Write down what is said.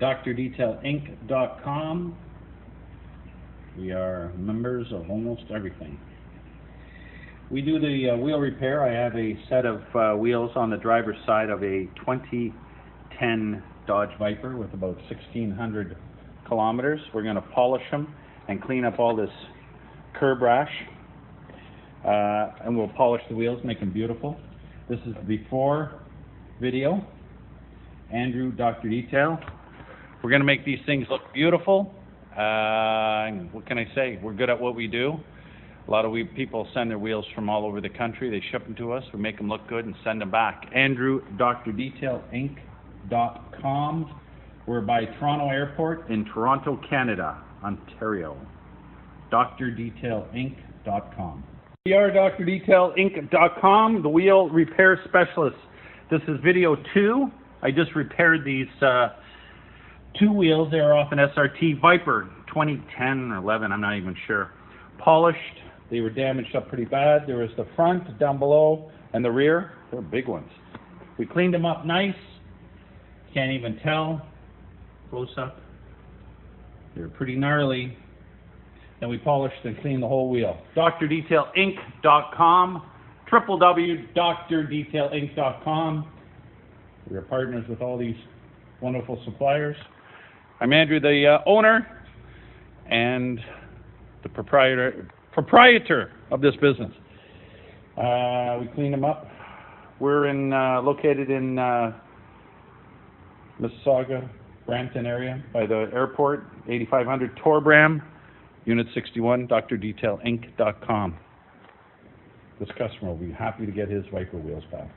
DrDetailInc.com. We are members of almost everything. We do the wheel repair. I have a set of wheels on the driver's side of a 2010 Dodge Viper with about 1,600 kilometers. We're going to polish them and clean up all this curb rash. And we'll polish the wheels, make them beautiful. This is the before video. Andrew, Dr. Detail. We're going to make these things look beautiful. What can I say? We're good at what we do. A lot of people send their wheels from all over the country. They ship them to us. We make them look good and send them back. Andrew, DrDetailInc.com. We're by Toronto Airport in Toronto, Canada, Ontario. DrDetailInc.com. We are DrDetailInc.com, the wheel repair specialist. This is video 2. I just repaired these 2 wheels. They are off an SRT Viper 2010 or 11, I'm not even sure. Polished. They were damaged up pretty bad. There was the front down below and the rear. They're big ones. We cleaned them up nice. Can't even tell. Close up. They're pretty gnarly. Then we polished and cleaned the whole wheel. DrDetailInc.com. www.DrDetailInc.com. We are partners with all these wonderful suppliers. I'm Andrew, the owner and the proprietor of this business. We clean them up. We're located in Mississauga, Brampton area by the airport, 8500 Torbram, Unit 61, DrDetailInc.com. This customer will be happy to get his Viper wheels back.